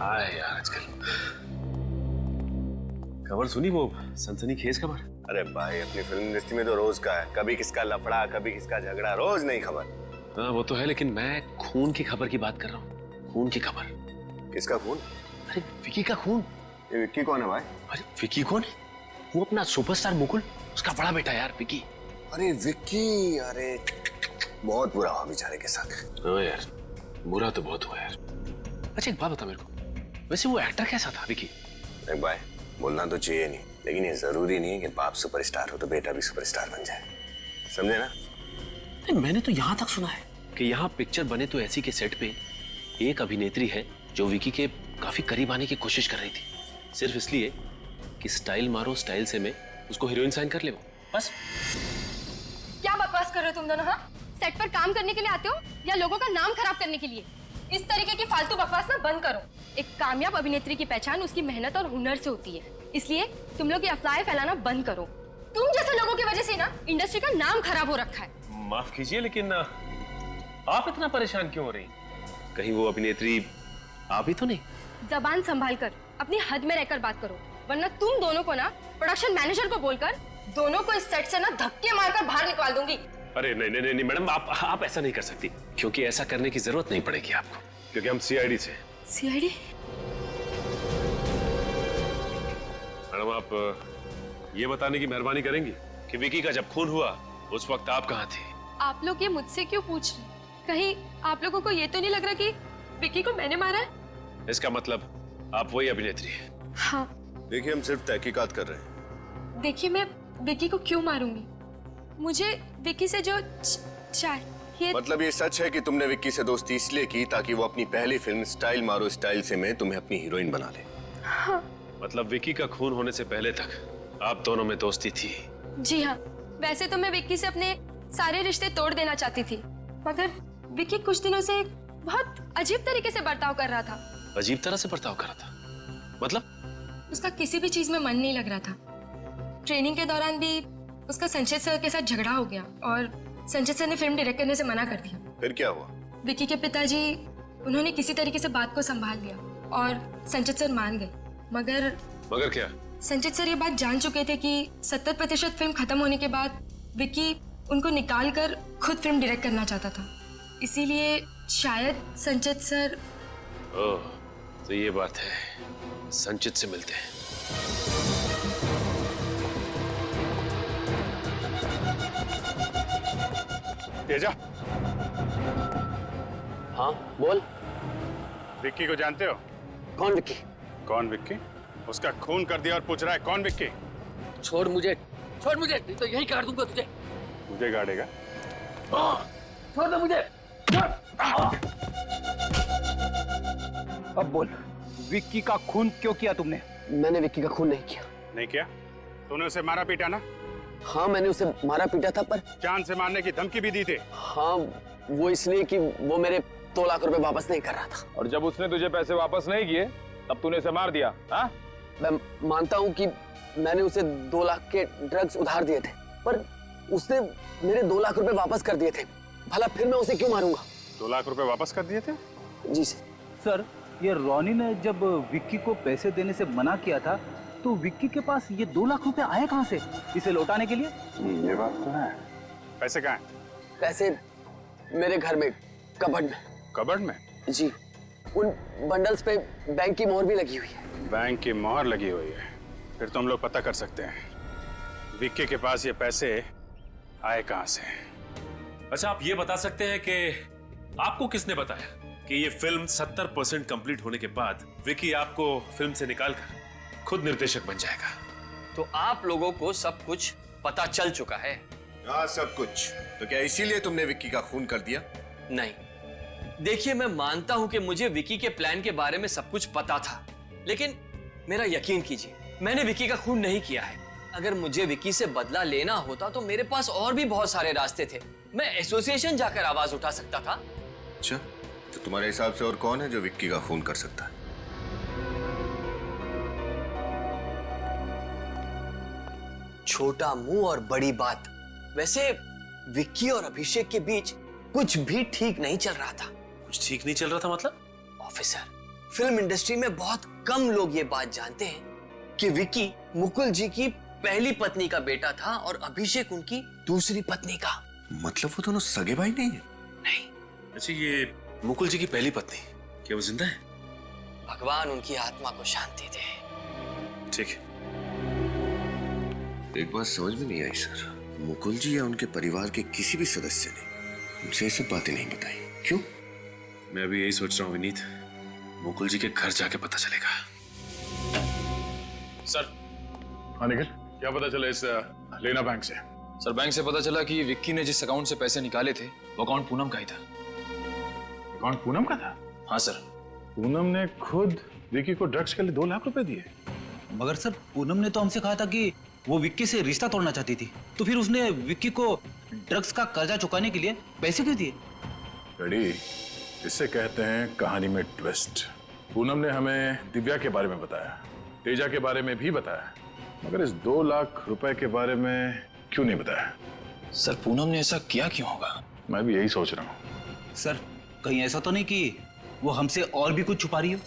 कहाँ है यार आजकल? खबर सुनी वो सनसनीखेज खबर? अरे भाई अपनी फिल्म इंडस्ट्री में तो रोज का है, कभी किसका लफड़ा कभी किसका झगड़ा, रोज नई खबर। हाँ वो तो है, लेकिन मैं खून की खबर की बात कर रहा हूँ। खून की खबर। किसका खून? अरे विकी का खून। ये विक्की कौन है भाई? अरे विकी कौन है? वो अपना सुपरस्टार मुकुल, उसका बड़ा बेटा यार विकी। अरे विक्की, अरे बहुत बुरा हुआ बेचारे के साथ। हाँ यार बुरा तो बहुत हुआ यार। अच्छा एक बात बता मेरे को, वैसे वो एक्टर कैसा था विकी? एक भाई बोलना तो चाहिए नहीं, लेकिन ये जरूरी नहीं है कि बाप सुपरस्टार हो तो बेटा भी सुपरस्टार बन जाए, समझे ना? मैंने तो यहाँ तक सुना है कि यहाँ पिक्चर बने तो ऐसी के सेट पे एक अभिनेत्री है जो विकी के काफी करीब आने की कोशिश कर रही थी, सिर्फ इसलिए कि स्टाइल मारो स्टाइल से मैं उसको हीरोइन साइन कर ले। वो बस। क्या बकवास कर रहे हो तुम दोनों? हाँ, सेट पर काम करने के लिए आते हो या लोगों का नाम खराब करने के लिए? इस तरीके की फालतू बकवास ना बंद करो। एक कामयाब अभिनेत्री की पहचान उसकी मेहनत और हुनर से होती है, इसलिए तुम लोग ये अफवाहें फैलाना बंद करो। तुम जैसे लोगों की वजह से ना इंडस्ट्री का नाम खराब हो रखा है। माफ कीजिए लेकिन आप इतना परेशान क्यों हो रही? कहीं वो अभिनेत्री आप ही तो नहीं? जबान संभाल कर अपनी हद में रहकर बात करो, वरना तुम दोनों को ना प्रोडक्शन मैनेजर को बोलकर दोनों को इस सेट से ना धक्के मारकर बाहर निकाल दूंगी। अरे नहीं नहीं नहीं मैडम, आप ऐसा नहीं कर सकती, क्योंकि ऐसा करने की जरूरत नहीं पड़ेगी आपको, क्योंकि हम सीआईडी से। सीआईडी? मैडम आप ये बताने की मेहरबानी करेंगी कि विकी का जब खून हुआ उस वक्त आप कहाँ थे? आप लोग ये मुझसे क्यों पूछ रहे? कहीं आप लोगों को ये तो नहीं लग रहा कि विकी को मैंने मारा है? इसका मतलब आप वही अभिनेत्री हैं? हाँ। देखिए हम सिर्फ तहकीकात कर रहे हैं। देखिए मैं विकी को क्यों मारूंगी? मुझे विकी से जो चाहिए। मतलब ये सच है कि तुमने विक्की से दोस्ती इसलिए की ताकि वो अपनी पहली फिल्म स्टाइल मारो स्टाइल से में तुम्हें अपनी हीरोइन बना ले? हाँ। मतलब विकी का खून होने से पहले तक आप दोनों में दोस्ती थी? जी हाँ, वैसे तो मैं विक्की से अपने सारे रिश्ते तोड़ देना चाहती थी, मगर विक्की कुछ दिनों से बहुत अजीब तरीके से बर्ताव कर रहा था। अजीब तरह से बर्ताव कर रहा था? मतलब? उसका किसी भी चीज में मन नहीं लग रहा था। ट्रेनिंग के दौरान भी उसका संचित सर के साथ झगड़ा हो गया और संचित सर ने फिल्म डायरेक्ट करने से मना कर दिया। फिर क्या हुआ? विक्की के पिताजी उन्होंने किसी तरीके से बात को संभाल लिया और संचित सर मान गए। मगर क्या? संचित सर ये बात जान चुके थे कि 70% फिल्म खत्म होने के बाद विक्की उनको निकाल कर खुद फिल्म डायरेक्ट करना चाहता था, इसीलिए शायद संचित सर। ओह, तो ये बात है। संचित से मिलते हैं। तेजा। हाँ बोल। विक्की को जानते हो? कौन विक्की? कौन विक्की? उसका खून कर दिया और पूछ रहा है कौन विक्की? छोड़ मुझे, नहीं तो यही काट दूंगा तुझे। मुझे गाड़ेगा? छोड़ दे मुझे। अब बोल, विक्की का खून क्यों किया तुमने? मैंने विक्की का खून नहीं किया। नहीं किया? तूने उसे मारा पीटा ना? हाँ मैंने उसे मारा पीटा था, पर जान से मारने की धमकी भी दी थी। हाँ वो इसलिए कि वो मेरे 2 लाख रुपए वापस नहीं कर रहा था। और जब उसने तुझे पैसे वापस नहीं किए तब तूने उसे मार दिया? हाँ? मैं मानता हूँ कि मैंने उसे 2 लाख के ड्रग्स उधार दिए थे, पर उसने मेरे 2 लाख रुपए वापस कर दिए थे। भला फिर मैं उसे क्यों मारूंगा? 2 लाख रुपए वापस कर दिए थे? जी सर। सर, ये रॉनी ने जब विक्की को पैसे देने से मना किया था तो विक्की के पास ये 2 लाख रुपए आए कहाँ से इसे लौटाने के लिए? ये बात तो है। पैसे कहाँ हैं? पैसे मेरे घर में, कबर्ड में। कबर्ड में? जी, उन बंडल्स पे बैंक की मोहर भी लगी हुई है। बैंक की मोहर लगी हुई है? फिर तो हम लोग पता कर सकते हैं विक्की के पास ये पैसे आए कहाँ से। अच्छा आप ये बता सकते हैं कि आपको किसने बताया कि ये फिल्म 70% कंप्लीट होने के बाद विकी आपको फिल्म से निकालकर खुद निर्देशक बन जाएगा? तो आप लोगों को सब कुछ पता चल चुका है? हाँ सब कुछ। तो क्या इसीलिए तुमने विक्की का खून कर दिया? नहीं, देखिए मैं मानता हूं कि मुझे विकी के प्लान के बारे में सब कुछ पता था, लेकिन मेरा यकीन कीजिए मैंने विकी का खून नहीं किया है। अगर मुझे विकी से बदला लेना होता तो मेरे पास और भी बहुत सारे रास्ते थे। मैं एसोसिएशन जाकर आवाज उठा सकता था। अच्छा, तो तुम्हारे हिसाब से और कौन है जो विक्की का खून कर सकता है? छोटा मुंह और बड़ी बात। वैसे विक्की और अभिषेक के बीच कुछ भी ठीक नहीं चल रहा था। कुछ ठीक नहीं चल रहा था मतलब? ऑफिसर, फिल्म इंडस्ट्री में बहुत कम लोग ये बात जानते हैं कि विक्की मुकुल जी की पहली पत्नी का बेटा था और अभिषेक उनकी दूसरी पत्नी का। मतलब वो दोनों सगे भाई नहीं है? नहीं। अच्छा, ये मुकुल जी की पहली पत्नी, क्या वो जिंदा है? भगवान उनकी आत्मा को शांति दे। ठीक है। एक बात समझ में नहीं आई सर, मुकुल जी या उनके परिवार के किसी भी सदस्य ने मुझसे ये सब बातें नहीं बताई, क्यों? मैं अभी यही सोच रहा हूँ विनीत, मुकुल जी के घर जाके पता चलेगा। सर। हाँ निखिल, क्या पता चला इस लेना बैंक से? सर, बैंक से पता चला कि विक्की ने जिस अकाउंट से पैसे निकाले थे वो अकाउंट पूनम का ही था। अकाउंट पूनम का था? हाँ सर। पूनम ने खुद विक्की को ड्रग्स के लिए 2 लाख रुपए दिए। मगर सर, पूनम ने तो हमसे कहा था कि वो विक्की से रिश्ता तोड़ना चाहती थी, तो फिर उसने विक्की को ड्रग्स का कर्जा चुकाने के लिए पैसे क्यों दिए? रेडी, इसे कहते हैं कहानी में ट्विस्ट। पूनम ने हमें दिव्या के बारे में बताया, तेजा के बारे में भी बताया, मगर इस 2 लाख रुपए के बारे में क्यों नहीं बताया? सर, पूनम ने ऐसा किया क्यों होगा? मैं भी यही सोच रहा हूँ। सर, कहीं ऐसा तो नहीं कि वो हमसे और भी कुछ छुपा रही हो?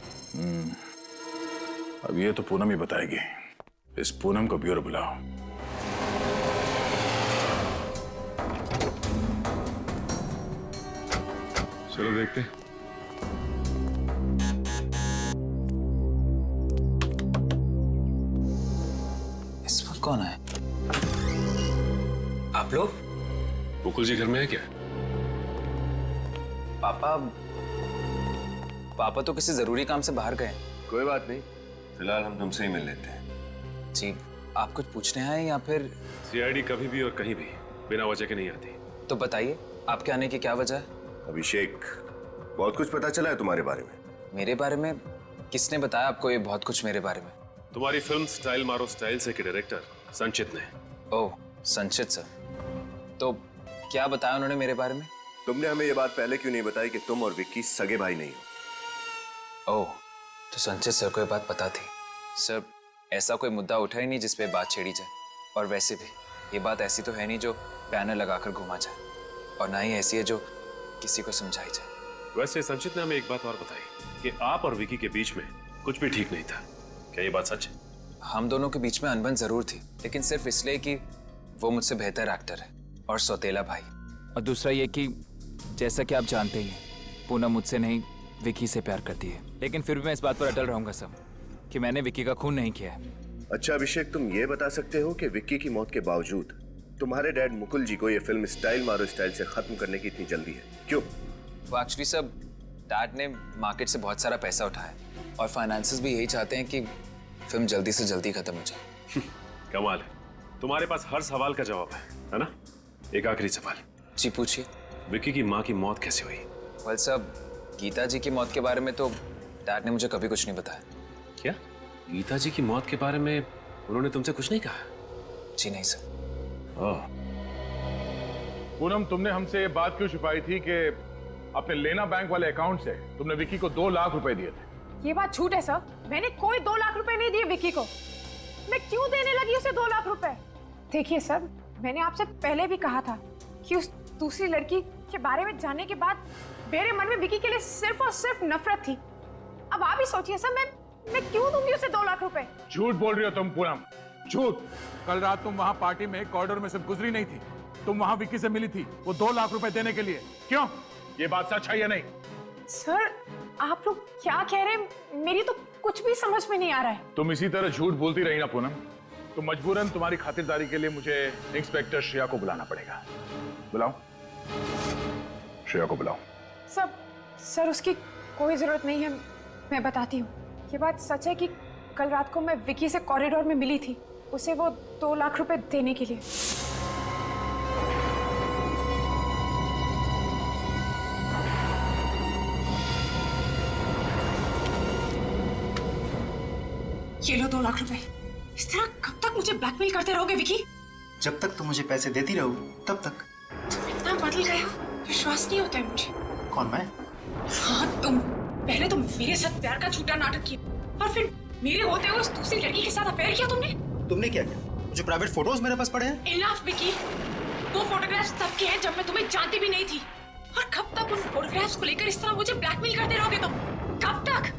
अब ये तो पूनम ही बताएगी। इस पूनम को ब्यूरो बुलाओ। चलो देखते हैं। इस वक्त कौन है? आप लोग? मुकुल जी घर में है क्या? पापा तो किसी जरूरी काम से बाहर गए। कोई बात नहीं, फिलहाल हम तुमसे ही मिल लेते हैं। जी, आप कुछ पूछने आए या फिर? सीआईडी कभी भी और कहीं भी बिना वजह के नहीं आती। तो बताइए, आपके आने की क्या वजह है? अभिषेक, बहुत कुछ पता चला है तुम्हारे बारे में। मेरे बारे में? किसने बताया आपको ये बहुत कुछ मेरे बारे में? तुम्हारी फिल्म स्टाइल मारो स्टाइल से के डायरेक्टर संचित ने। ओह, संचित सर। तो क्या बताया उन्होंने मेरे बारे में? तुमने हमें ये बात पहले क्यों नहीं बताई कि तुम और विक्की सगे भाई नहीं हो? ओह, तो संचित सर को ये बात पता थी। सर, ऐसा कोई मुद्दा उठा ही नहीं जिस पे बात छेड़ी जाए, और वैसे भी ये बात ऐसी तो है नहीं जो बैनर लगाकर घुमा जाए, और ना ही ऐसी है जो किसी को समझाई जाए। वैसे संचित ने हमें एक बात और बताई कि आप और विकी के बीच में कुछ भी ठीक नहीं था। क्या ये बात सच है? हम दोनों के बीच में अनबन जरूर थी, लेकिन सिर्फ इसलिए कि वो मुझसे बेहतर एक्टर है और सौतेला भाई। और दूसरा ये कि जैसा कि आप जानते ही हैं, पूनम मुझसे नहीं विकी से प्यार करती है, लेकिन फिर भी मैं इस बात पर अटल रहूंगा सब कि मैंने विकी का खून नहीं किया है। अच्छा अभिषेक, तुम ये बता सकते हो कि विक्की की मौत के बावजूद तुम्हारे डैड मुकुल जी को ये फिल्म स्टाइल मारो स्टाइल से खत्म करने की इतनी जल्दी है, क्यों? वो एक्चुअली सब डैड ने मार्केट से बहुत सारा पैसा उठाया और फाइनेंसेस भी यही चाहते हैं कि फिल्म जल्दी से जल्दी खत्म हो जाए। कमाल है, तुम्हारे पास हर सवाल का जवाब है ना? एक आखिरी सवाल। जी पूछिए। विक्की की माँ की मौत कैसे हुई? वेल सब, गीता जी की मौत के बारे में तो डैड ने मुझे कभी कुछ नहीं बताया। क्या गीता जी की मौत के बारे में उन्होंने तुमसे कुछ नहीं कहा? जी नहीं सर। पूनम, तुमने हमसे ये बात क्यों छुपाई थी कि अपने लेना बैंक वाले अकाउंट से तुमने विक्की को 2 लाख रुपए दिए थे? ये बात झूठ है सर, मैंने कोई 2 लाख रुपए नहीं दिए विक्की को। मैं क्यों देने लगी उसे 2 लाख रुपए? देखिए सर, मैंने आपसे पहले भी कहा था कि उस दूसरी लड़की के बारे में जानने के बाद मेरे मन में विक्की के लिए सिर्फ और सिर्फ नफरत थी। अब आप ही सोचिए सर, मैं क्यों दूंगी उसे 2 लाख रुपए? झूठ बोल रही हो तुम पूनम, झूठ। कल रात तुम वहां पार्टी में कॉरिडोर में से गुजरी नहीं थी, तुम वहां विक्की से मिली थी वो 2 लाख रुपए देने के लिए। क्यों? ये बात सच है या नहीं? सर, आप लोग क्या कह रहे हैं? मेरी तो कुछ भी समझ में नहीं आ रहा है। तुम इसी तरह झूठ बोलती रही ना पूनम, तो मजबूरन तुम्हारी खातिरदारी के लिए मुझे इंस्पेक्टर श्रेया को बुलाना पड़ेगा। बुलाओ, श्रेया को बुलाओ। सर उसकी कोई जरूरत नहीं है, मैं बताती हूँ। ये बात सच है कि कल रात को मैं विक्की से कॉरिडोर में मिली थी, उसे वो 2 लाख रुपए देने के लिए। ये लो 2 लाख रुपए। इस तरह कब तक मुझे ब्लैकमेल करते रहोगे विक्की? जब तक तुम मुझे पैसे देती रहो तब तक। तुम इतना बदल गए हो, विश्वास नहीं होता है मुझे। कौन, मैं? हाँ तुम। पहले तो मेरे साथ प्यार का झूठा नाटक किया और फिर मेरे होते हुए उस दूसरी लड़की के साथ अफेयर किया तुमने क्या किया? जो प्राइवेट फोटोज मेरे पास पड़े हैं। इनफ विक्की, वो फोटोग्राफ्स तब के हैं जब मैं तुम्हें जानती भी नहीं थी। और कब तक उन फोटोग्राफ्स को लेकर इस तरह मुझे ब्लैकमेल करते रहोगे तुम? कब तक?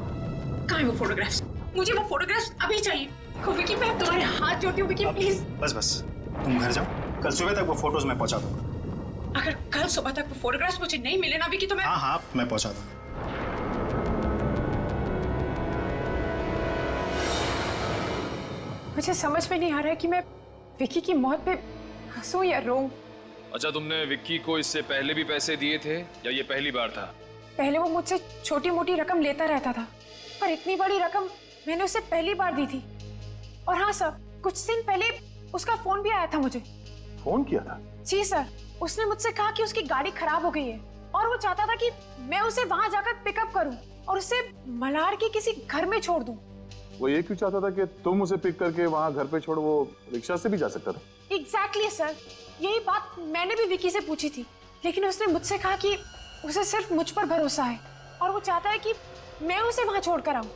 है वो फोटोग्राफ्स? मुझे वो फोटोग्राफ्स अभी चाहिए। देखो विकी, मैं तुम्हारे हाथ जोड़ती हूँ विकी, प्लीज। बस तुम घर जाओ, कल सुबह तक वो फोटोज मैं पहुंचा दूंगा। अगर कल सुबह तक वो फोटोग्राफ्स मुझे नहीं मिले ना विकी तो मैं... हाँ मैं पहुंचा दूंगा। मुझे समझ में नहीं आ रहा है कि मैं विकी की मौत पे हंसूं या रोऊं। अच्छा, तुमने विक्की को इससे पहले भी पैसे दिए थे या ये पहली बार था? पहले वो मुझसे छोटी मोटी रकम लेता रहता था, पर इतनी बड़ी रकम मैंने उसे पहली बार दी थी। और हाँ सर, कुछ दिन पहले उसका फोन भी आया था मुझे। फोन किया था? जी सर, उसने मुझसे कहा कि उसकी गाड़ी खराब हो गई है और वो चाहता था कि मैं उसे वहां जाकर पिकअप करूं और उसे मल्हार के किसी घर में छोड़ दूं। वो ये क्यों चाहता था कि तुम उसे पिक करके वहां घर पे छोड़? वो रिक्शा से भी जा सकता था। एग्जैक्टली सर, यही बात मैंने भी विकी से पूछी थी, लेकिन उसने मुझसे कहा कि उसे सिर्फ मुझ पर भरोसा है और वो चाहता है कि मैं उसे वहां छोड़कर आऊं।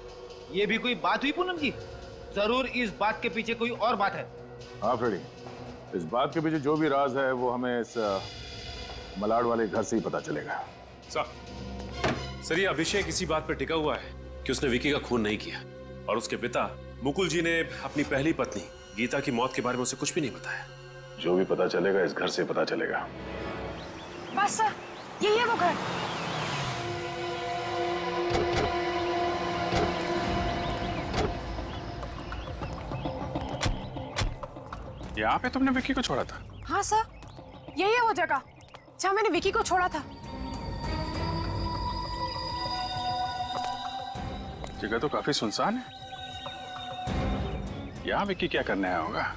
ये भी कोई बात हुई पूनम जी? जरूर इस बात के पीछे कोई और बात है। हाँ फ्रेडी, इस बात के पीछे जो भी राज है वो हमें इस मलाड वाले घर से ही पता चलेगा। सर ये अभिषेक इसी बात पर टिका हुआ है कि उसने विकी का खून नहीं किया और उसके पिता मुकुल जी ने अपनी पहली पत्नी गीता की मौत के बारे में उसे कुछ भी नहीं बताया। जो भी पता चलेगा इस घर से पता चलेगा। बस सर, यही है वो घर। यहाँ पे तुमने विक्की को छोड़ा था? हाँ सर, यही है वो जगह जहाँ मैंने विकी को छोड़ा था। जगह तो काफी सुनसान है। यहाँ विक्की क्या करने आया होगा?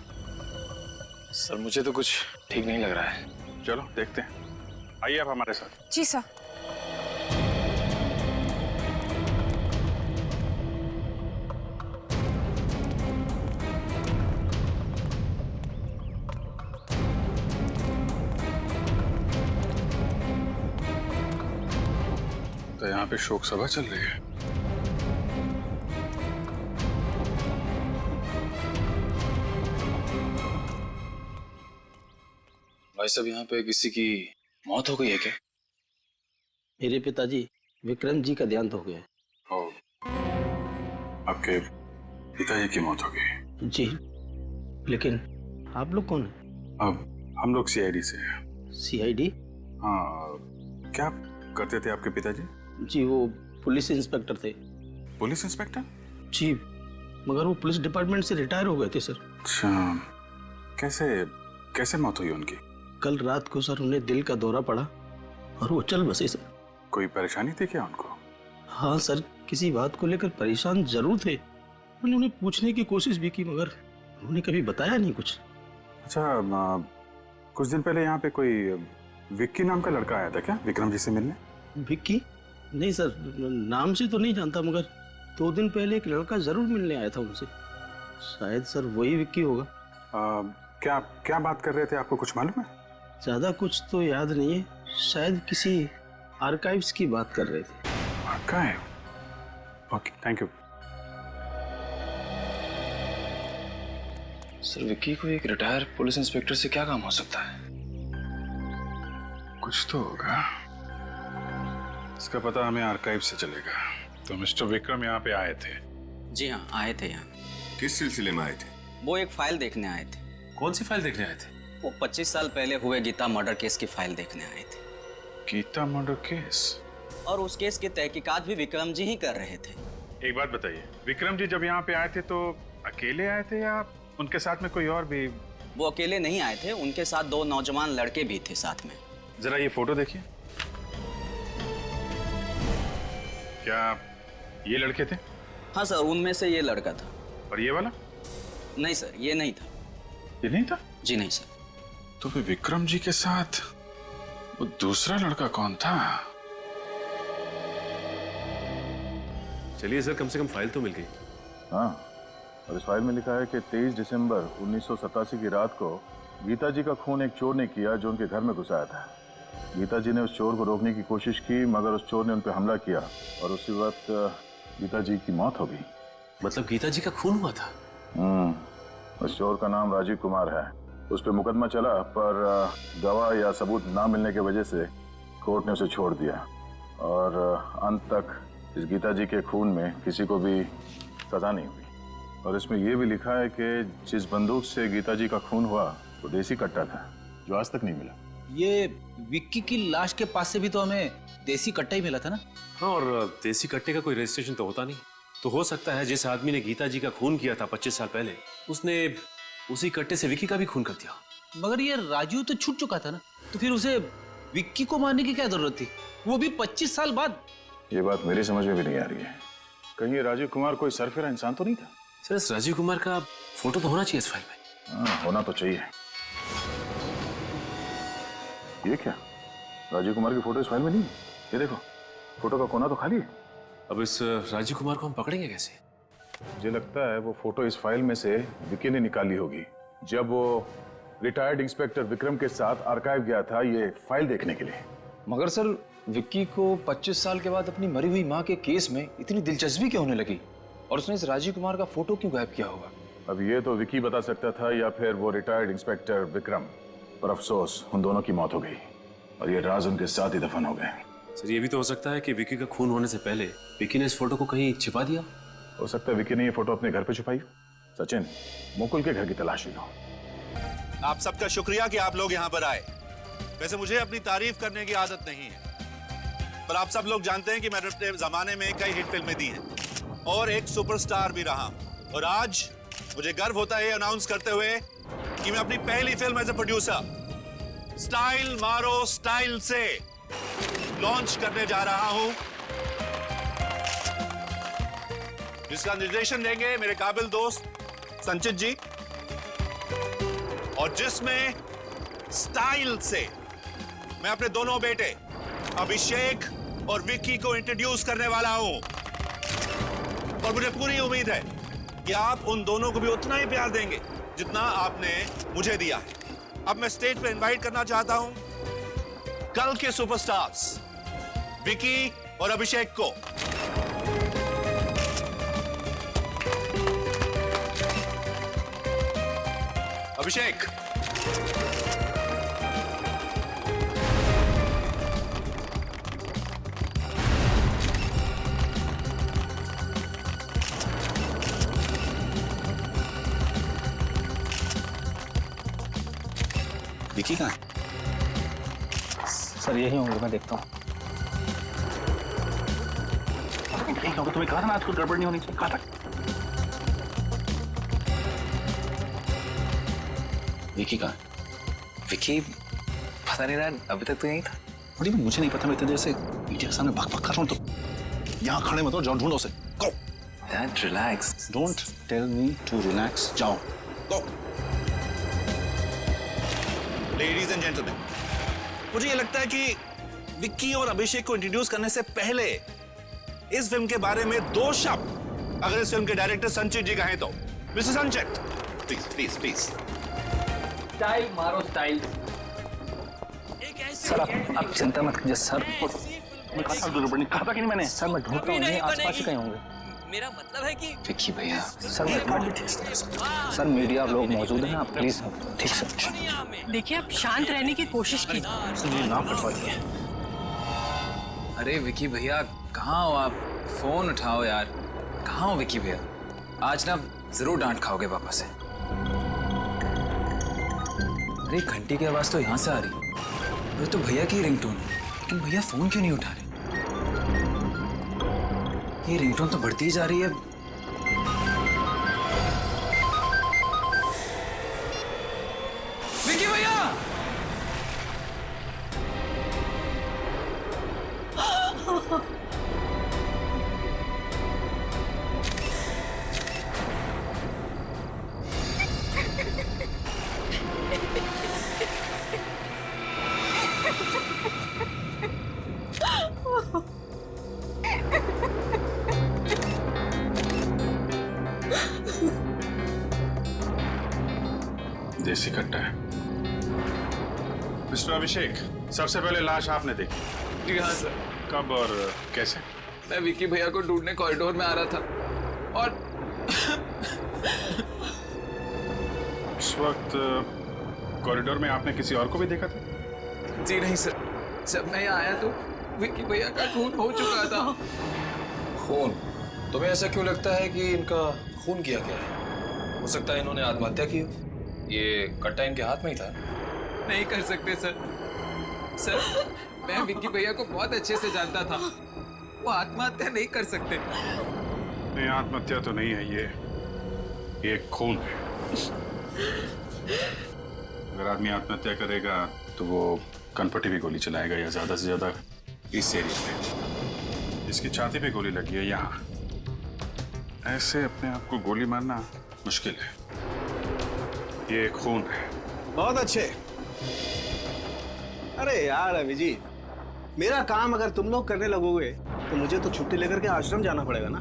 सर मुझे तो कुछ ठीक नहीं लग रहा है। चलो देखते हैं, आइए आप हमारे साथ। जी सर। तो यहाँ पे शोक सभा चल रही है। भाई साहब, यहाँ पे किसी की मौत हो गई है क्या? मेरे पिताजी विक्रम जी का देहांत हो गया। आपके पिताजी की मौत हो गई? जी, लेकिन आप लोग कौन हैं? अब हम लोग सीआईडी से हैं। सीआईडी? हाँ, क्या करते थे आपके पिताजी? जी वो पुलिस इंस्पेक्टर थे। Police inspector? जी, मगर वो पुलिस डिपार्टमेंट से रिटायर हो गए थे सर। अच्छा, कैसे मौत हुई उनकी? कल रात को सर उन्हें दिल का दौरा पड़ा और वो चल बसे सर। कोई परेशानी थी क्या उनको? हाँ सर, किसी बात को लेकर परेशान जरूर थे। मैंने उन्हें पूछने की कोशिश भी की मगर उन्होंने कभी बताया नहीं कुछ। अच्छा, कुछ दिन पहले यहाँ पे कोई विक्की नाम का लड़का आया था क्या विक्रम जी से मिलने? विक्की? नहीं सर, नाम से तो नहीं जानता, मगर 2 दिन पहले एक लड़का जरूर मिलने आया था उनसे। शायद सर वही विक्की होगा। क्या बात कर रहे थे, आपको कुछ मालूम है? ज्यादा कुछ तो याद नहीं है, शायद किसी आर्काइव्स की बात कर रहे थे। Archive? Okay, thank you. Sir Vicky को एक रिटायर पुलिस इंस्पेक्टर से क्या काम हो सकता है? कुछ तो होगा, इसका पता हमें आर्काइव से चलेगा। तो मिस्टर विक्रम यहाँ पे आए थे? जी हाँ, आए थे यहाँ। किस सिलसिले में आए थे? वो एक फाइल देखने आए थे। कौन सी फाइल देखने आए थे? वो 25 साल पहले हुए गीता मर्डर केस की फाइल देखने आए थे। Geeta murder case? और उस केस की तहकीकात भी विक्रम जी ही कर रहे थे। एक बात बताइए, विक्रम जी जब यहाँ पे आए थे तो अकेले आए थे या उनके साथ में कोई और भी? वो अकेले नहीं आए थे, उनके साथ 2 नौजवान लड़के भी थे साथ में। जरा ये फोटो देखिए। क्या ये लड़के थे? हाँ सर, उनमें से ये लड़का था। और ये वाला? नहीं सर, ये नहीं था। ये नहीं था? जी नहीं सर। तो फिर विक्रम जी के साथ वो दूसरा लड़का कौन था? चलिए सर, कम से कम फाइल तो मिल गई। हाँ, और इस फाइल में लिखा है कि 23 दिसंबर 1987 की रात को गीता जी का खून एक चोर ने किया जो उनके घर में घुस आया था। गीता जी ने उस चोर को रोकने की कोशिश की मगर उस चोर ने उन पर हमला किया और उसी वक्त गीता जी की मौत हो गई। मतलब गीता जी का खून हुआ था? उस चोर का नाम राजीव कुमार है। उस पर मुकदमा चला पर गवाह या सबूत ना मिलने की वजह से कोर्ट ने उसे छोड़ दिया और अंत तक इस गीता जी के खून में किसी को भी सजा नहीं हुई, और इसमें यह भी लिखा है कि जिस बंदूक से गीता जी का खून हुआ वो देसी कट्टा था जो आज तक नहीं मिला। ये विक्की की लाश के पास से भी तो हमें देसी कट्टा ही मिला था ना। हाँ, और देसी कट्टे का कोई रजिस्ट्रेशन तो होता नहीं, तो हो सकता है जिस आदमी ने गीता जी का खून किया था 25 साल पहले, उसने उसी कट्टे से विक्की का भी खून कर दिया। मगर ये राजू तो छूट चुका था ना, तो फिर उसे विक्की को मारने की क्या जरूरत थी, वो भी 25 साल बाद। ये बात मेरी समझ में भी नहीं आ रही है। कहीं ये राजीव कुमार कोई सरफिरा इंसान तो नहीं था? सर, इस राजीव कुमार का फोटो तो होना चाहिए इस फाइल में। हाँ, होना तो चाहिए। ये क्या, राजीव कुमार की फोटो इस फाइल में नहीं? ये देखो, फोटो का कोना तो खाली है। अब इस राजीव कुमार को हम पकड़ेंगे कैसे? मुझे लगता है वो फोटो इस फाइल में से विकी ने निकाली होगी जब वो रिटायर्ड इंस्पेक्टर विक्रम के साथ आर्काइव गया था ये फाइल देखने के लिए। मगर सर, विक्की को 25 साल के बाद अपनी मरी हुई माँ के केस में इतनी दिलचस्पी क्यों होने लगी, और उसने इस राजीव कुमार का फोटो क्यों गायब किया होगा? अब ये तो विकी बता सकता था या फिर वो रिटायर्ड इंस्पेक्टर विक्रम, पर अफसोस उन दोनों की मौत हो गई और ये राज उनके साथ ही दफन हो गए। सर, ये भी तो हो सकता है कि विक्की का खून होने से पहले विक्की ने इस फोटो को कहीं छिपा दिया। हो सकता है विक्की ने ये फोटो अपने घर पे छुपाई हो। सचिन, मुकुल के घर की तलाशी लो। आप सबका शुक्रिया कि आप लोग यहाँ पर आए। वैसे मुझे अपनी तारीफ करने की आदत नहीं है, पर आप सब लोग जानते हैं कि मैंने अपने जमाने में कई हिट फिल्में दी हैं और एक सुपरस्टार भी रहा हूं। और आज मुझे गर्व होता है अनाउंस करते हुए कि मैं अपनी पहली film as a producer style मारो स्टाइल से लॉन्च करने जा रहा हूं, जिसका निर्देशन देंगे मेरे काबिल दोस्त संचित जी, और जिसमें स्टाइल से मैं अपने दोनों बेटे अभिषेक और विक्की को इंट्रोड्यूस करने वाला हूं। और मुझे पूरी उम्मीद है कि आप उन दोनों को भी उतना ही प्यार देंगे जितना आपने मुझे दिया है। अब मैं स्टेज पे इनवाइट करना चाहता हूं कल के सुपरस्टार्स विक्की और अभिषेक को। अभिषेक, विकी कहाँ है? सर यही होंगे, मैं देखता हूँ। तुम्हें कहा था ना आज कुछ गड़बड़ नहीं होनी चाहिए, कहा था। विकी कहाँ है? विकी पता नहीं रहा, अभी तक तो यहीं था। बड़ी मुझे नहीं पता, मैं इतने देर से मीडिया के सामने बक बक कर रहा हूँ, तो यहाँ खड़े मत हो, जाओ ढूंढो उसे। Go. Dad relax. Don't tell me to relax, जाओ। गो। लेडीज एंड जेंटलमैन, मुझे ये लगता है कि विक्की और अभिषेक को इंट्रोड्यूस करने से पहले इस फिल्म के बारे में 2 शब्द अगर इस फिल्म के डायरेक्टर संचित जी कहें तो। मिस्टर संचित, प्लीज प्लीज प्लीज। स्टाइल मारो स्टाइल। सर आप चिंता मत कीजिए सर, मैं कहा था गड़बड़ नहीं, कहा था कि नहीं मैंने? सर मैं ढूंढता हूँ, ये आसपास ही कहीं होंगे। मेरा मतलब है कि विक्की भैया, सर सर मीडिया लोग मौजूद हैं, आप प्लीज। ठीक सर। देखिए आप शांत रहने की कोशिश कीजिए। सर ये नाम कटवा दिए। अरे विक्की भैया कहाँ हो आप? फोन उठाओ यार। कहाँ हो विक्की भैया? आज ना जरूर डांट खाओगे पापा से। अरे घंटी की आवाज तो यहाँ से आ रही, ये तो भैया की रिंगटोन है, लेकिन भैया फोन क्यों नहीं उठा रहे? ये रिंगटोन तो बढ़ती ही जा रही है। विक्की भैया! देसी कट्टा है। मिस्टर अभिषेक, सबसे पहले लाश आपने देखी? जी हाँ सर। कब और कैसे? मैं विक्की भैया को ढूंढने कॉरिडोर में आ रहा था और उस वक्त कॉरिडोर में आपने किसी और को भी देखा था? जी नहीं सर, जब मैं यहाँ आया तो विक्की भैया का खून हो चुका था। खून? तुम्हें ऐसा क्यों लगता है कि इनका खून किया गया है? हो सकता है इन्होंने आत्महत्या की हो। ये कट्टा इनके हाथ में ही था। नहीं कर सकते सर। सर, मैं विक्की भैया को बहुत अच्छे से जानता था। वो आत्महत्या नहीं कर सकते। नहीं, आत्महत्या तो नहीं है ये एक खून है। अगर आदमी आत्महत्या करेगा तो वो कनपटी भी गोली चलाएगा या ज्यादा से ज्यादा इस एरिया में। इसकी छाती पे गोली लगी है यहाँ। ऐसे अपने आप को गोली मारना मुश्किल है। ये एक खून है। बहुत अच्छे। अरे यार अभिजीत, मेरा काम अगर तुम लोग करने लगोगे तो मुझे तो छुट्टी लेकर के आश्रम जाना पड़ेगा ना।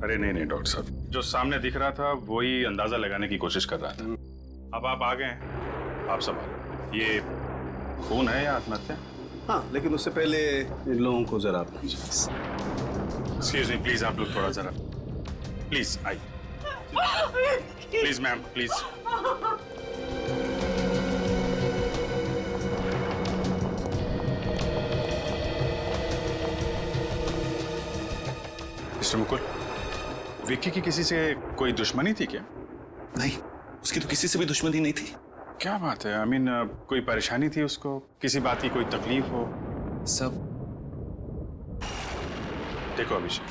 अरे नहीं नहीं डॉक्टर साहब, जो सामने दिख रहा था वही अंदाजा लगाने की कोशिश कर रहा था। अब आप आ गए हैं, आप संभालो। ये खून है या आत्महत्या? हाँ, लेकिन उससे पहले इन लोगों को जरा एक्सक्यूज मी प्लीज, आप लोग थोड़ा जरा please I. Please ma'am please. Mister Mukul, Vicky की किसी से कोई दुश्मनी थी क्या? नहीं, उसकी तो किसी से भी दुश्मनी नहीं थी। क्या बात है? आई मीन कोई परेशानी थी उसको, किसी बात की कोई तकलीफ हो? सब देखो अभिषेक,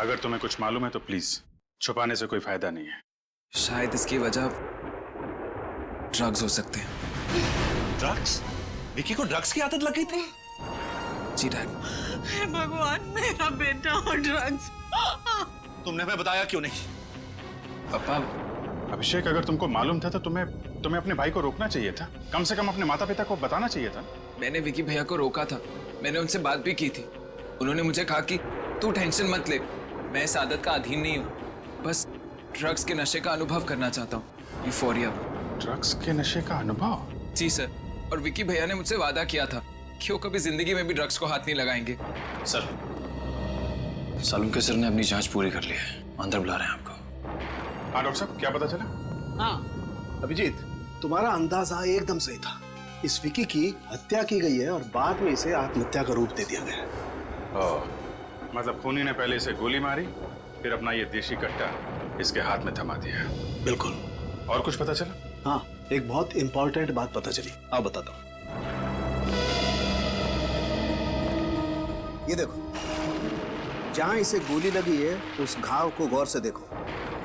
अगर तुम्हें कुछ मालूम है तो प्लीज छुपाने से कोई फायदा नहीं है। शायद इसकी वजह ड्रग्स हो सकते हैं। ड्रग्स? विक्की को ड्रग्स की आदत लग गई थी? जी डैड। हे भगवान, मेरा बेटा और ड्रग्स। तुमने हमें बताया क्यों नहीं? पापा, अभिषेक अगर तुमको मालूम था तो तुम्हें अपने भाई को रोकना चाहिए था। कम से कम अपने माता पिता को बताना चाहिए था। मैंने विक्की भैया को रोका था। मैंने उनसे बात भी की थी। उन्होंने मुझे कहा कि तू टेंशन मत ले, मैं इस आदत का अधीन नहीं हूँ। बस ड्रग्स के नशे का अनुभव करना चाहता हूँ। यूफोरिया। ड्रग्स के नशे का अनुभव? जी सर। और विक्की भैया ने मुझसे वादा किया था कि वो कभी जिंदगी में भी ड्रग्स को हाथ नहीं लगाएंगे। सर, सालुंके सर ने अपनी जांच पूरी कर ली है, अंदर बुला रहे हैं आपको। हाँ डॉक्टर साहब, क्या पता चला? हाँ अभिजीत, तुम्हारा अंदाजा एकदम सही था। इस विक्की की हत्या की गई है और बाद में इसे आत्महत्या का रूप दे दिया गया है। मतलब खूनी ने पहले इसे गोली मारी, फिर अपना ये देशी कट्टा इसके हाथ में थमा दिया। बिल्कुल। और कुछ पता चला? हाँ, एक बहुत इंपॉर्टेंट बात पता चली, आप बताता हूँ। ये देखो, जहां इसे गोली लगी है उस घाव को गौर से देखो।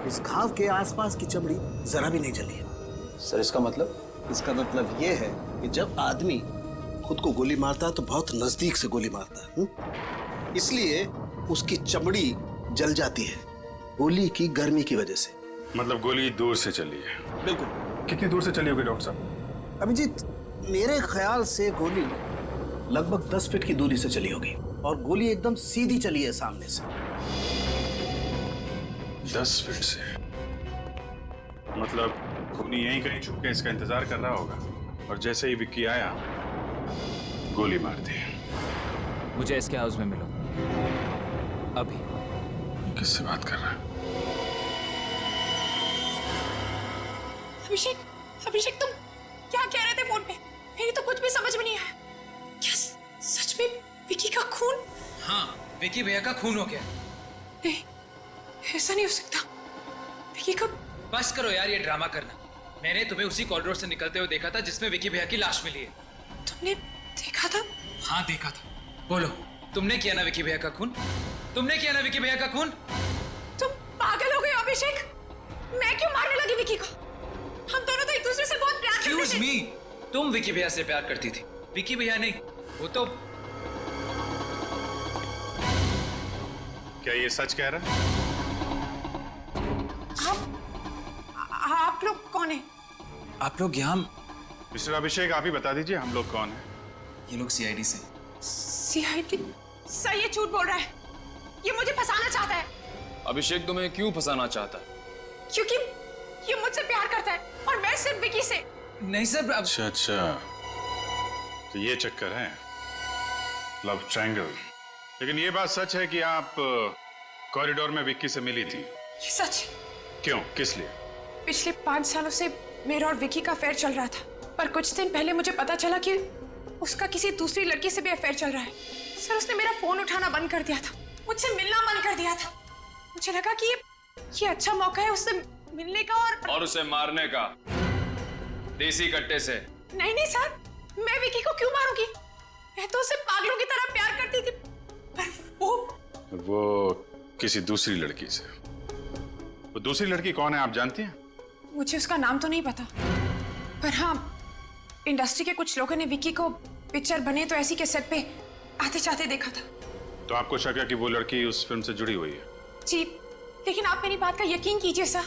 इस घाव के आसपास की चमड़ी जरा भी नहीं जली है। सर इसका मतलब? इसका मतलब ये है कि जब आदमी खुद को गोली मारता है तो बहुत नजदीक से गोली मारता है। इसलिए उसकी चमड़ी जल जाती है गोली की गर्मी की वजह से। मतलब गोली दूर से चली है? बिल्कुल। कितनी दूर से चली होगी डॉक्टर साहब? अभिजीत, मेरे ख्याल से गोली लगभग 10 फीट की दूरी से चली होगी और गोली एकदम सीधी चली है सामने से। 10 फीट से? मतलब खूनी यहीं कहीं छुप के इसका इंतजार कर रहा होगा और जैसे ही विक्की आया गोली मार दी। मुझे इसके हाउस में मिलो अभी। किससे बात कर रहा है? अभिषेक, अभिषेक तुम क्या कह रहे थे फोन पे? मेरी तो कुछ भी समझ में नहीं आया। क्या सच में विक्की का खून? हाँ, विक्की भैया का खून हो गया। नहीं, ऐसा नहीं हो सकता। विक्की का... बस करो यार ये ड्रामा करना। मैंने तुम्हें उसी कॉरिडोर से निकलते हुए देखा था जिसमें विक्की भैया की लाश मिली है। तुमने देखा था? हाँ देखा था। बोलो, तुमने किया ना विक्की भैया का खून? तुमने किया ना विक्की भैया का खून? तुम पागल हो गए हो अभिषेक। मैं क्यों मारने लगी विक्की को? हम दोनों तो एक दूसरे से बहुत प्यार करते थे। Excuse me, तुम विक्की भैया से प्यार करती थी, विक्की भैया नहीं। वो तो... क्या ये सच कह रहा है? आप लोग कौन हैं? आप लोग यहाँ... मिस्टर अभिषेक, आप ही बता दीजिए हम लोग कौन हैं? ये लोग सीआईडी से। सीआईडी? सर ये झूठ बोल रहा है। ये मुझे फंसाना चाहता है। अभिषेक तुम्हें क्यों फंसाना चाहता है? क्योंकि ये मुझसे प्यार करता है और मैं सिर्फ विक्की से। नहीं सर। अच्छा, तो ये चक्कर है, लव ट्रायंगल। लेकिन ये बात सच है कि आप कॉरिडोर में विक्की से मिली थी? ये सच। क्यों, किस लिए? पिछले 5 सालों से मेरा और विक्की का अफेयर चल रहा था, पर कुछ दिन पहले मुझे पता चला कि उसका किसी दूसरी लड़की से भी अफेयर चल रहा है। सर उसने मेरा फोन उठाना बंद कर दिया था। मुझसे मिलना मन कर दिया था। मुझे लगा कि ये अच्छा मौका है उससे मिलने का और उसे मारने का, देसी कट्टे से। नहीं नहीं सर, मैं विकी को क्यों मारूंगी? मैं तो उसे पागलों की तरह प्यार करती थी, पर वो किसी दूसरी लड़की से। वो दूसरी लड़की कौन है आप जानती हैं? मुझे उसका नाम तो नहीं पता, पर हाँ, इंडस्ट्री के कुछ लोगों ने विकी को पिक्चर बने तो ऐसी के सेट पे आते जाते देखा था। तो आपको शक है कि वो लड़की उस फिल्म से जुड़ी हुई है? जी, लेकिन आप मेरी बात का यकीन कीजिए सर,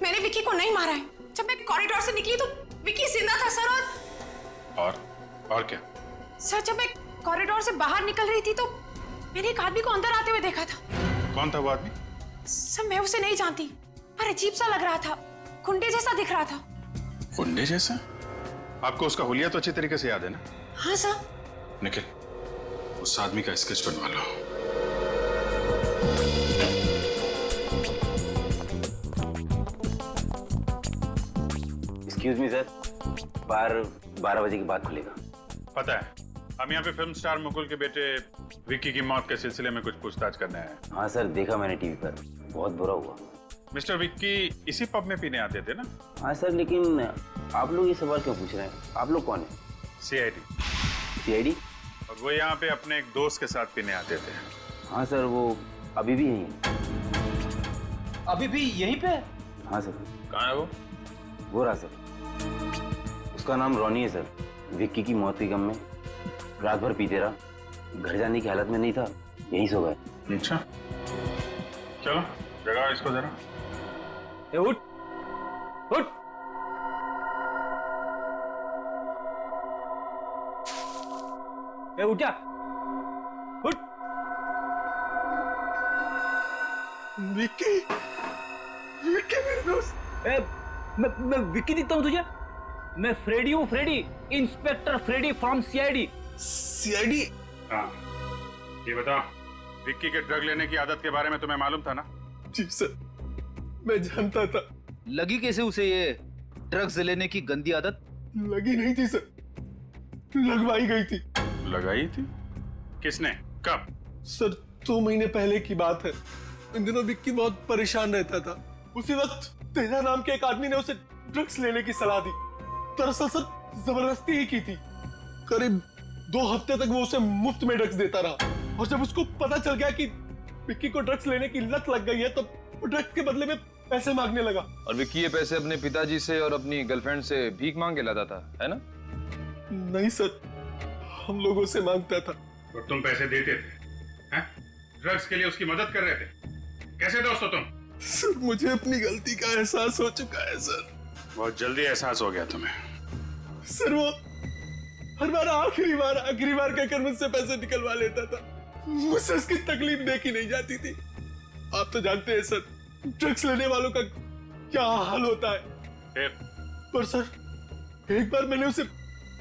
मैंने विकी को नहीं मारा है। जब मैं कॉरिडोर से निकली तो विकी जिंदा था सर। और क्या? सर, जब मैं कॉरिडोर से बाहर निकल रही थी तो मैंने एक आदमी को अंदर आते हुए देखा था। कौन था वो आदमी? सर, मैं उसे नहीं जानती, पर अजीब सा लग रहा था, गुंडे जैसा दिख रहा था। गुंडे जैसा? आपको उसका हुलिया तो अच्छी तरीके से याद है ना? हाँ सर। निखिल, उस आदमी का स्केच बनवा लो। एक्सक्यूज मी सर, बार 12 बजे के बाद खुलेगा। पता है, हम यहाँ पे फिल्म स्टार मुकुल के बेटे विक्की की मौत के सिलसिले में कुछ पूछताछ करने आए हैं। हाँ सर, देखा मैंने टीवी पर, बहुत बुरा हुआ। मिस्टर विक्की इसी पब में पीने आते थे ना? हाँ सर, लेकिन आप लोग ये सवाल क्यों पूछ रहे हैं? आप लोग कौन है? सीआईडी। सीआईडी? और वो यहाँ पे अपने एक दोस्त के साथ पीने आते थे। हाँ सर, वो अभी भी यहीं है। अभी भी यहीं पे? हाँ सर। कहाँ है वो? वो रहा सर, उसका नाम रॉनी है सर। विक्की की मौत के गम में रात भर पीते रहा, घर जाने की हालत में नहीं था, यहीं सो गए। अच्छा, चलो जगाओ इसको जरा। उठ उठ। उठ जा, उठ। विक्की, विक्की मेरे दोस्त। मैं विक्की दिखता हूँ तुझे? मैं फ्रेडी हूँ, Freddy, inspector Freddy from CID. CID? हाँ, ये बताओ, विक्की के ड्रग लेने की आदत के बारे में तुम्हें मालूम था ना? जी सर, मैं जानता था। लगी कैसे उसे ये ड्रग्स लेने की गंदी आदत? लगी नहीं थी सर, लगवाई गई थी। लगाई थी? किसने? कब? सर, 2 महीने पहले की बात है। इन दिनों विक्की बहुत परेशान रहता था। उसी वक्त तेजा नाम के एक आदमी ने उसे ड्रग्स लेने की सलाह दी। दरअसल सर, जबरदस्ती ही की थी। करीब 2 हफ्ते तक वो उसे मुफ्त में ड्रग्स देता रहा, और जब उसको पता चल गया कि विक्की को ड्रग्स लेने की लत लग गई है, तो वो ड्रग्स के बदले में पैसे मांगने लगा। और विक्की ये पैसे अपने पिताजी से और अपनी गर्लफ्रेंड से भीख मांग के लाता था, है ना? नहीं सर, हम लोगों से मांगता था। और तुम पैसे देते थे? हैं? ड्रग्स के लिए उसकी मदद कर रहे थे? कैसे दोस्त हो तुम? सर, मुझे अपनी गलती का एहसास हो चुका है सर। बहुत जल्दी एहसास हो गया तुम्हें। सर, वो हर बार आखिरी बार कहकर मुझसे पैसे निकलवा लेता था। मुझसे उसकी तकलीफ देखी नहीं जाती थी। आप तो जानते हैं सर, ड्रग्स लेने वालों का क्या हाल होता है। पर सर, एक बार मैंने उसे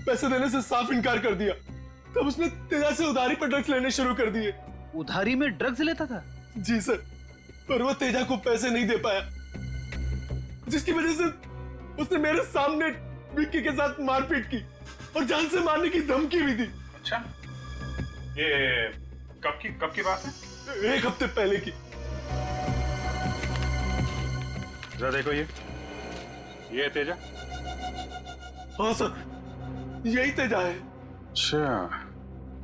पैसे देने से साफ इनकार कर दिया, तब उसने तेजा से उधारी पर ड्रग्स लेने शुरू कर दिए। उधारी में ड्रग्स लेता था? जी सर, पर वो तेजा को पैसे नहीं दे पाया, जिसकी वजह से उसने मेरे सामने विक्की के साथ मारपीट की और जान से मारने की धमकी भी दी। अच्छा, ये कब की बात है? 1 हफ्ते पहले की। जरा देखो, ये तेजा? हाँ सर, यही तेजा है। अच्छा,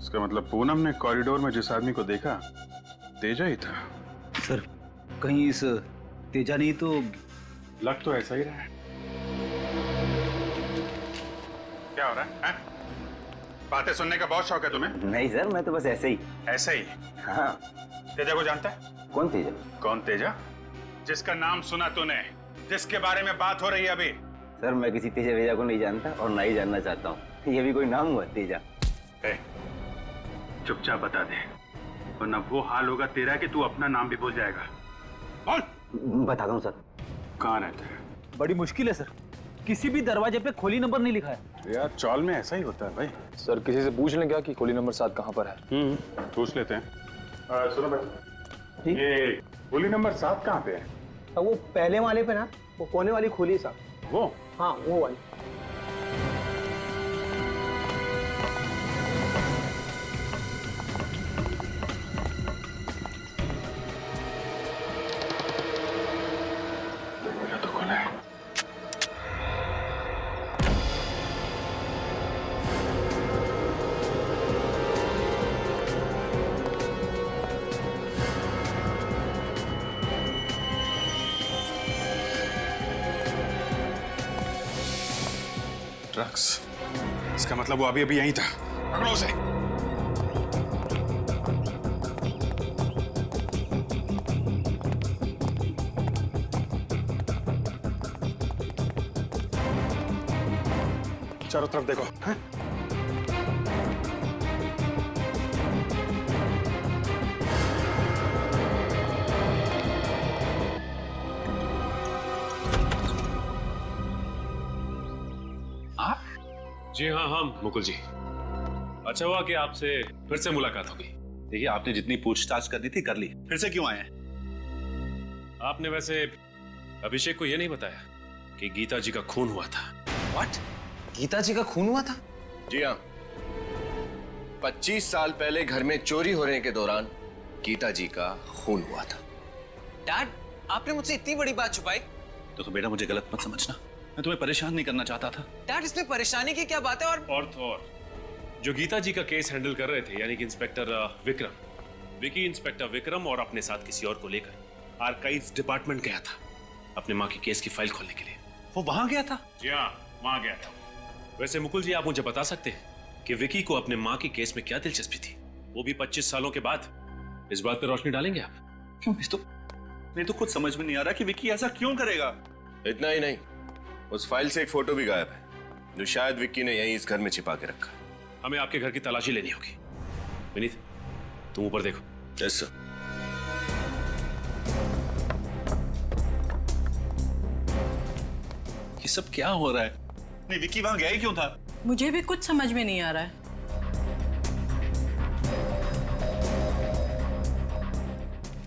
इसका मतलब पूनम ने कॉरिडोर में जिस आदमी को देखा, तेजा ही था। सर, कहीं इस तेजा नहीं तो? लग तो ऐसा ही रहा है। क्या हो रहा है? बातें सुनने का बहुत शौक है तुम्हें? नहीं सर, मैं तो बस ऐसे ही। ऐसे ही? हाँ। तेजा को जानता है? कौन तेजा? कौन तेजा? जिसका नाम सुना तूने, जिसके बारे में बात हो रही है अभी। सर, मैं किसी तेजा वेजा को नहीं जानता और ना ही जानना चाहता हूँ। ये भी कोई नाम हुआ तेजा? चुपचाप बता दे, वरना वो हाल होगा तेरा कि तू अपना नाम भी भूल जाएगा। बोल। बताता हूँ सर। कहाँ रहता है? बड़ी मुश्किल है सर, किसी भी दरवाजे पे खोली नंबर नहीं लिखा है। यार, चौल में ऐसा ही होता है भाई। सर, किसी से पूछ लें क्या कि खोली नंबर 7 कहाँ पर है? पूछ लेते हैं। सुनो भाई, ये खोली नंबर 7 कहाँ पे है? वो पहले वाले पे ना, वो कोने वाली खोली साहब। वो? हाँ, वो वाली। ड्रग्स? इसका मतलब वो अभी अभी यहीं था। पकड़ो उसे। चारों तरफ देखो। हैं? जी हाँ हाँ मुकुल जी, अच्छा हुआ कि आपसे फिर से मुलाकात हो गई। देखिए, आपने जितनी पूछताछ करनी थी कर ली, फिर से क्यों आए हैं? आपने वैसे अभिषेक को यह नहीं बताया कि गीता जी का खून हुआ था। व्हाट? गीता जी का खून हुआ था? जी हाँ, 25 साल पहले घर में चोरी होने के दौरान गीता जी का खून हुआ था। डैड, आपने मुझसे इतनी बड़ी बात छुपाई? तो बेटा मुझे गलत मत समझना, मैं तुम्हें परेशान नहीं करना चाहता था। डैड, इसमें परेशानी की क्या बात है? और जो गीता जी का केस हैंडल कर रहे थे, यानी कि इंस्पेक्टर विक्रम, विकी इंस्पेक्टर विक्रम और अपने साथ किसी और को लेकर आर्काइव्स डिपार्टमेंट गया था अपने माँ की केस की फाइल खोलने के लिए। वो वहां गया था? जी हाँ, वहां गया था। वैसे मुकुल जी, आप मुझे बता सकते हैं कि विकी को अपने माँ की केस में क्या दिलचस्पी थी? वो भी 25 सालों के बाद। इस बात पर रोशनी डालेंगे आप? क्यों? मैं तो कुछ समझ में नहीं आ रहा कि विकी ऐसा क्यों करेगा। इतना ही नहीं, उस फाइल से एक फोटो भी गायब है जो शायद विक्की ने यहीं इस घर में छिपा के रखा है। हमें आपके घर की तलाशी लेनी होगी। विनीत, तुम ऊपर देखो। Yes sir. ये सब क्या हो रहा है? नहीं, विक्की वहां गया ही क्यों था? मुझे भी कुछ समझ में नहीं आ रहा है।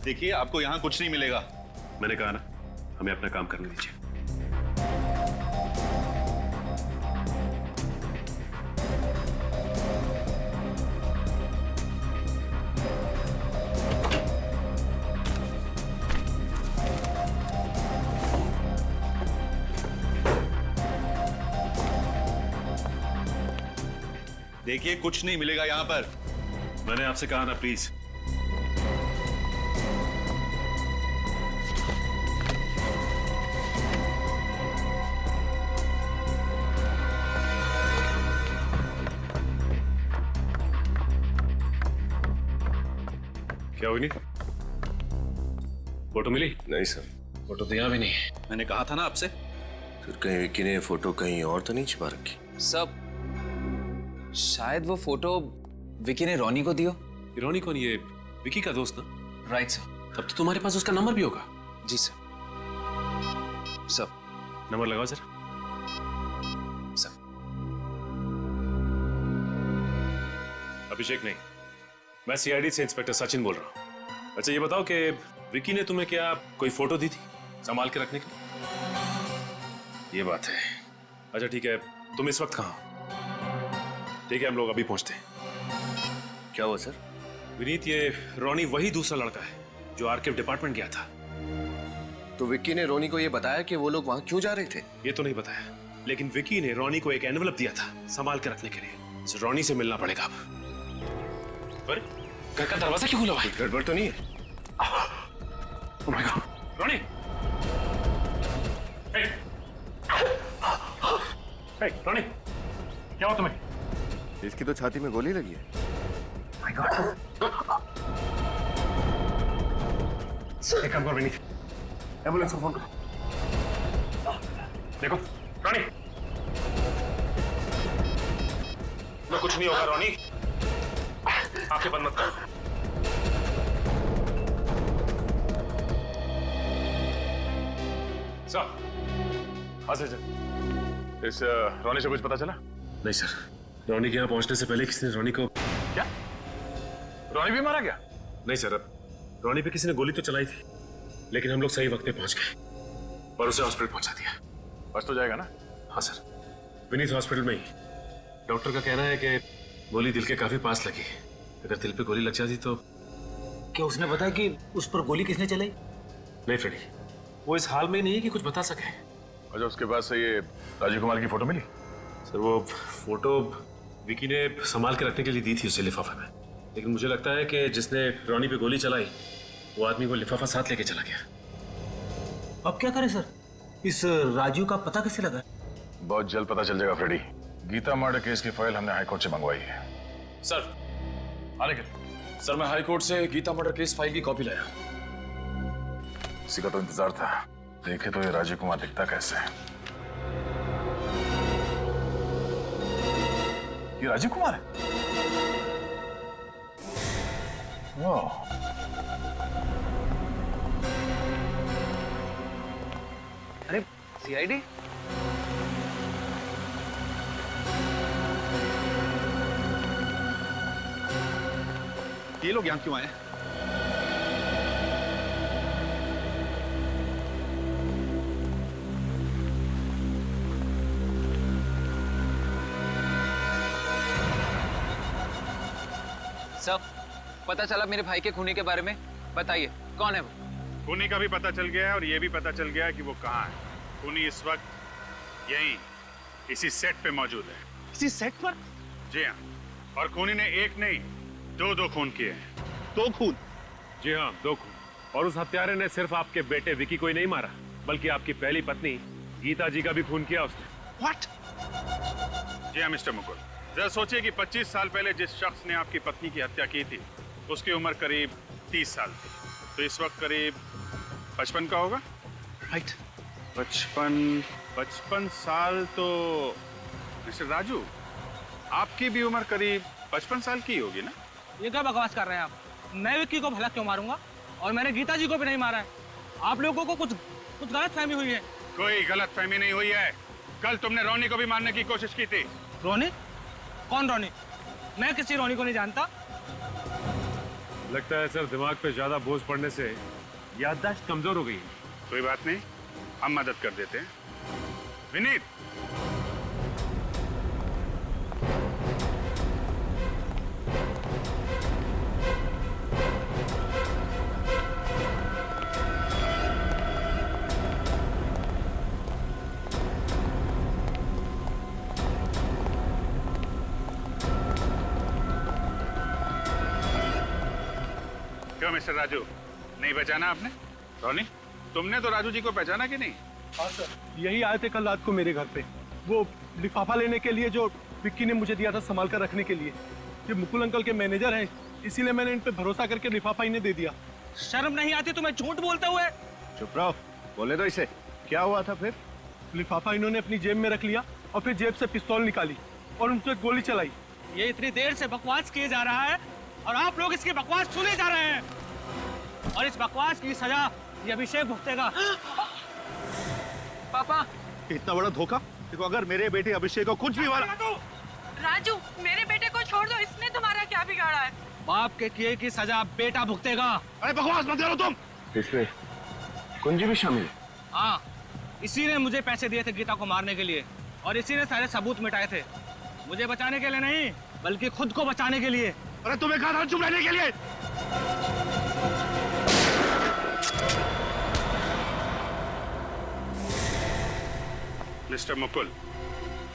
देखिए, आपको यहाँ कुछ नहीं मिलेगा। मैंने कहा ना, हमें अपना काम करने दीजिए। देखिए, कुछ नहीं मिलेगा यहाँ पर। मैंने आपसे कहा ना, प्लीज। क्या हुई? नहीं फोटो मिली? नहीं सर, फोटो तो यहाँ भी नहीं है। मैंने कहा था ना आपसे। फिर कहीं विक्की ने फोटो कहीं और तो नहीं छिपा रखी? सब शायद वो फोटो विकी ने रोनी को दियो। रोनी कौन? ये विकी का दोस्त ना? Right sir. तब तो तुम्हारे पास उसका नंबर भी होगा। जी सर। सर, नंबर लगाओ सर। सर। अभिषेक नहीं, मैं सीआईडी से इंस्पेक्टर सचिन बोल रहा हूँ। अच्छा ये बताओ कि विकी ने तुम्हें क्या कोई फोटो दी थी संभाल के रखने के लिए? ये बात है। अच्छा ठीक है, तुम इस वक्त कहाँ हो? ठीक है, हम लोग अभी पहुंचते हैं। क्या हुआ सर? विनीत, ये रोनी वही दूसरा लड़का है जो आर्काइव डिपार्टमेंट गया था। तो विक्की ने रोनी को ये बताया कि वो लोग वहां क्यों जा रहे थे? ये तो नहीं बताया, लेकिन विकी ने रोनी को एक एनवलप दिया था संभाल के रखने के लिए। इस रोनी से मिलना पड़ेगा अब। अरे, घर का दरवाजा क्यों खुला हुआ है? गड़बड़ तो नहीं है? Oh my God, Ronnie! Hey! Hey, रोनी! क्या हुआ तुम्हें? इसकी तो छाती में गोली लगी है। My God! एक काम करो विनीत, एम्बुलेंस को फोन करो। देखो, रोनी! मैं कुछ नहीं होगा रोनी, आंखें बंद मत करो। इस रोनी से कुछ पता चला? नहीं सर, रोनी के यहाँ पहुंचने से पहले किसी ने रोनी को... क्या? रोनी भी मारा गया? नहीं सर, अब रोनी पे किसी ने गोली तो चलाई थी, लेकिन हम लोग सही वक्त पे पहुंच गए और उसे हॉस्पिटल पहुंचा दिया। बस तो जाएगा ना? हाँ सर, विनीत हॉस्पिटल में ही। डॉक्टर का कहना है कि गोली दिल के काफी पास लगी। अगर दिल पे गोली लग जाती तो... क्या उसने बताया कि उस पर गोली किसने चलाई? नहीं फ्रेडी, वो इस हाल में नहीं है कि कुछ बता सके। अच्छा, उसके बाद से ये राजीव कुमार की फोटो मिली? सर वो फोटो विकी ने संभाल के रखने के लिए दी थी उसे लिफाफे में, लेकिन मुझे लगता है कि जिसने रोनी पे गोली चलाई वो आदमी वो लिफाफा साथ लेके चला गया। अब क्या करें सर? इस राजू का पता कैसे लगा? बहुत जल्द पता चल जाएगा फ्रेडी। गीता मर्डर केस की फाइल हमने हाईकोर्ट से मंगवाई है। सर आने के सर, मैं हाईकोर्ट से गीता मर्डर केस फाइल की कॉपी लाया। इसी का तो इंतजार था। देखे तो ये राजीव कुमार दिखता कैसे है। ये राजीव कुमार है? वाह, अरे सीआईडी? ये लोग यहाँ क्यों आए? सब पता चला मेरे भाई के खूनी के बारे में। बताइए कौन है वो? खूनी का भी पता चल गया है और ये भी पता चल गया है कि वो कहाँ है। खूनी इस वक्त यहीं इसी सेट पे मौजूद है। इसी सेट पर? जी हाँ, और खूनी ने एक नहीं दो खून किए हैं। 2 खून? जी हाँ, 2 खून। और उस हत्यारे ने सिर्फ आपके बेटे विकी को ही नहीं मारा, बल्कि आपकी पहली पत्नी गीता जी का भी खून किया उसने। What? जी हाँ मिस्टर मुकुल, जरा सोचिए कि 25 साल पहले जिस शख्स ने आपकी पत्नी की हत्या की थी उसकी उम्र करीब 30 साल थी, तो इस वक्त करीब 55 का होगा। राइट। 55 साल। तो मिस्टर राजू, आपकी भी उम्र करीब 55 साल की होगी ना? ये क्या बकवास कर रहे हैं आप? मैं विक्की को भला क्यों मारूंगा? और मैंने गीता जी को भी नहीं मारा है। आप लोगों को कुछ गलत फहमी हुई है। कोई गलत फहमी नहीं हुई है। कल तुमने रोनी को भी मारने की कोशिश की थी। रोनी? कौन रोनी? मैं किसी रोनी को नहीं जानता। लगता है सर दिमाग पे ज्यादा बोझ पड़ने से याददाश्त कमजोर हो गई है। कोई बात नहीं, हम मदद कर देते हैं। विनीत, क्यों मिस्टर राजू, नहीं पहचाना आपने? रोनी, तुमने तो राजू जी को पहचाना कि नहीं? हाँ सर, यही आए थे कल रात को मेरे घर पे। वो लिफाफा लेने के लिए जो विक्की ने मुझे दिया था संभाल कर रखने के लिए। ये मुकुल अंकल के मैनेजर हैं, इसीलिए मैंने इन पे भरोसा करके लिफाफा इन्हें दे दिया। शर्म नहीं आती तुम्हें झूठ बोलते हुए? चुप रहो, बोले तो इसे। क्या हुआ था फिर? लिफाफा इन्होंने अपनी जेब में रख लिया और फिर जेब से पिस्तौल निकाली और उनसे गोली चलाई। ये इतनी देर से बकवास किए जा रहा है और आप लोग इसकी बकवास सुने जा रहे हैं, और इस बकवास की सजा ये अभिषेक भुगतेगा। पापा, इतना बड़ा धोखा। देखो, अगर मेरे बेटे अभिषेक को कुछ भी हुआ। राजू, मेरे बेटे को छोड़ दो, इसने तुम्हारा क्या बिगाड़ा है? बाप के किए की सजा बेटा भुगतेगा। अरे बकवास मत करो तुम। इसमें कुंजी भी शामिल है? हाँ, इसी ने मुझे पैसे दिए थे गीता को मारने के लिए, और इसी ने सारे सबूत मिटाए थे। मुझे बचाने के लिए नहीं, बल्कि खुद को बचाने के लिए। अरे तुम्हें कहा था चुप रहने के लिए। मिस्टर मुकुल,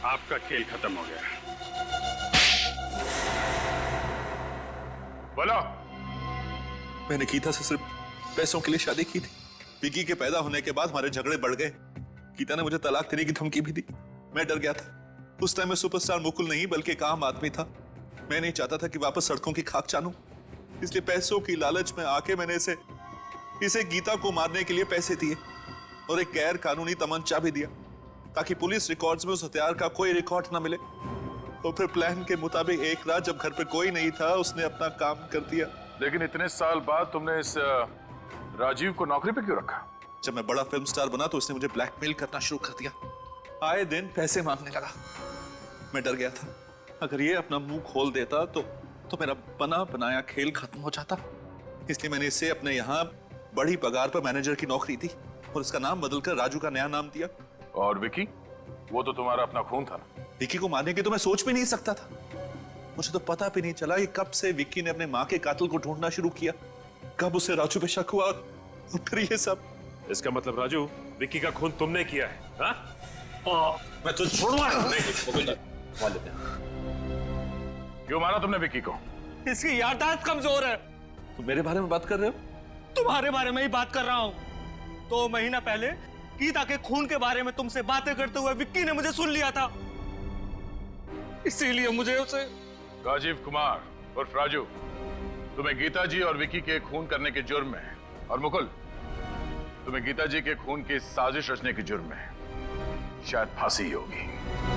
आपका खेल खत्म हो गया। बोलो। मैंने गीता से सिर्फ पैसों के लिए शादी की थी। विकी के पैदा होने के बाद हमारे झगड़े बढ़ गए। गीता ने मुझे तलाक देने की धमकी भी दी। मैं डर गया था। उस टाइम में सुपरस्टार मुकुल नहीं बल्कि एक आम आदमी था। मैं नहीं चाहता था कि वापस सड़कों की खाक जानूं, इसलिए पैसों की लालच में आके मैंने इसे गीता को मारने के लिए पैसे दिए और एक गैर कानूनी तमंचा भी दिया, ताकि पुलिस रिकॉर्ड्स में उस हथियार का कोई रिकॉर्ड ना मिले। और फिर प्लान के मुताबिक एक रात जब घर पे कोई नहीं था, उसने अपना काम कर दिया। लेकिन इतने साल बाद तुमने इस राजीव को नौकरी पे क्यों रखा? जब मैं बड़ा फिल्म स्टार बना तो उसने मुझे ब्लैकमेल करना शुरू कर दिया। आए दिन पैसे मांगने लगा। मैं डर गया था, अगर ये अपना मुंह खोल देता तो मेरा बना बनाया खेल खत्म हो जाता। इसलिए मैंने इसे अपने यहाँ बड़ी पगार पर मैनेजर की नौकरी दी और इसका नाम बदलकर राजू का नया नाम दिया। और विकी, वो तो तुम्हारा अपना खून था। विकी को मारने की तो मैं सोच भी नहीं सकता था। मुझे तो पता भी नहीं चला कि कब से विकी ने अपने माँ के कातिल को ढूंढना शुरू किया, कब उसे राजू पे शक हुआ और फिर ये सब। इसका मतलब राजू, विकी का खून तुमने किया है? हाँ? मैं तो छोड़ूंगा नहीं। क्यों मारा तुमने विकी को? इसकी याददाश्त कमजोर है। तुम मेरे बारे में बात कर रहे हो? तुम्हारे बारे में ही बात कर रहा हूँ। 2 महीना पहले गीता के खून के बारे में तुमसे बातें करते हुए विक्की ने मुझे सुन लिया था। इसीलिए मुझे उसे। राजीव कुमार उर्फ राजू, तुम्हें गीता जी और विकी के खून करने के जुर्म में, और मुकुल तुम्हें गीता जी के खून की साजिश रचने के जुर्म में शायद फांसी होगी।